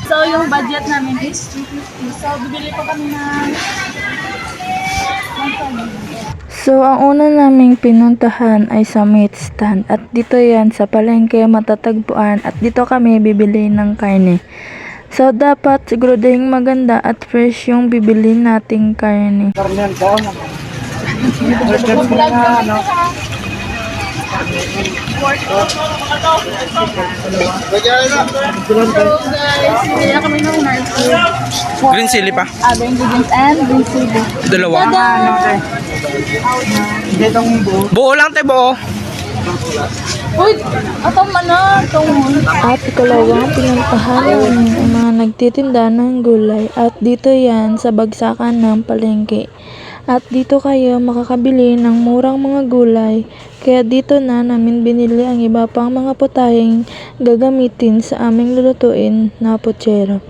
So, yung budget namin is 350. So, bibili pa kami ng So, ang una naming pinuntahan ay sa meat stand at dito yan sa palengke matatagpuan at dito kami bibili ng karne. So, dapat siguraduhin maganda at fresh yung bibili nating karne. Karne daw naman. First na ano. So guys, bili na kami ng narco. Green chili pa. Other ingredients and green chili. Dalawa. Itong buo. Buo lang te, buo. Uy! Atong mana! Atong At ikalawang pinuntahan namin ang mga nagtitinda ng gulay at dito yan sa bagsakan ng palengke. At dito kayo makakabili ng murang mga gulay. Kaya dito na namin binili ang iba pang mga putaheng gagamitin sa aming lulutuin na putsero.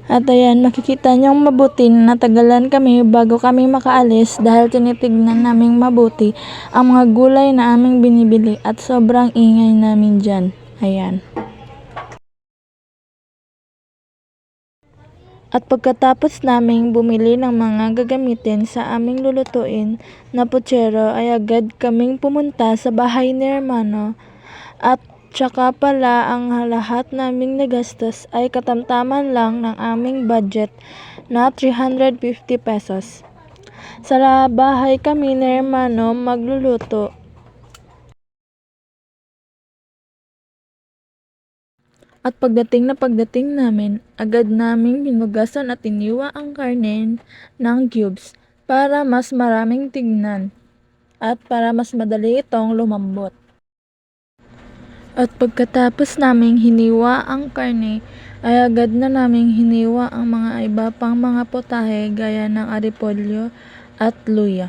At ayan, makikita niyong mabuti na natagalan kami bago kami makaalis dahil tinitignan naming mabuti ang mga gulay na aming binibili at sobrang ingay namin dyan. Ayan. At pagkatapos naming bumili ng mga gagamitin sa aming lulutuin na putsero ay agad kaming pumunta sa bahay ni Hermano at tsaka pala ang lahat naming nagastos ay katamtaman lang ng aming budget na 350 pesos. Sa bahay kami ni Hermano magluluto. At pagdating namin, agad naming binugasan at iniwa ang karne ng cubes para mas maraming tignan at para mas madali itong lumambot. At pagkatapos naming hiniwa ang karne, ay agad na naming hiniwa ang mga iba pang mga putahe gaya ng aripolyo at luya.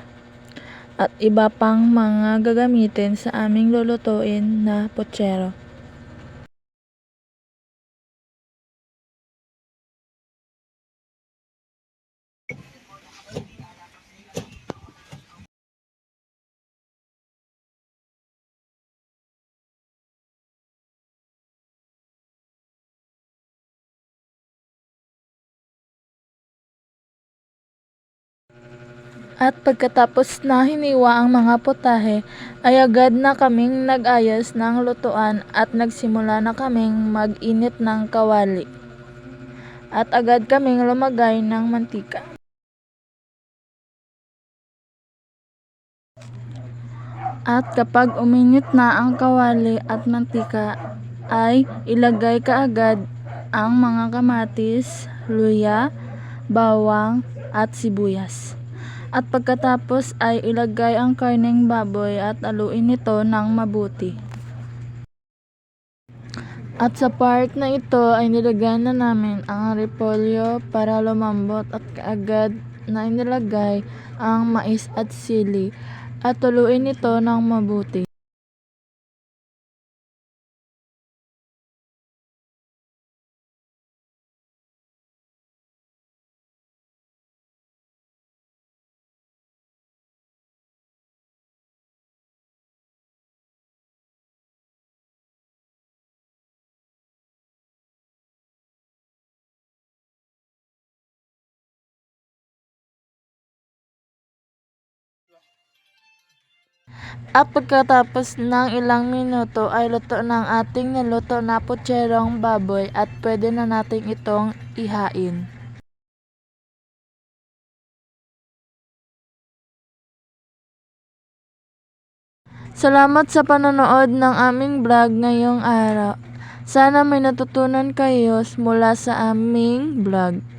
At iba pang mga gagamitin sa aming lulutuin na putsero. At pagkatapos na hiniwa ang mga putahe, ay agad na kaming nag-ayos ng lutuan at nagsimula na kaming mag-init ng kawali. At agad kaming lumagay ng mantika. At kapag uminit na ang kawali at mantika, ay ilagay kaagad ang mga kamatis, luya, bawang at sibuyas. At pagkatapos ay ilagay ang karneng baboy at haluin ito ng mabuti. At sa part na ito ay nilagay na namin ang repolyo para lumambot at kaagad na inilagay ang mais at sili at haluin ito ng mabuti. At pagkatapos ng ilang minuto ay luto ng ating niluto na putserong baboy at pwede na natin itong ihain. Salamat sa panonood ng aming vlog ngayong araw. Sana may natutunan kayo mula sa aming vlog.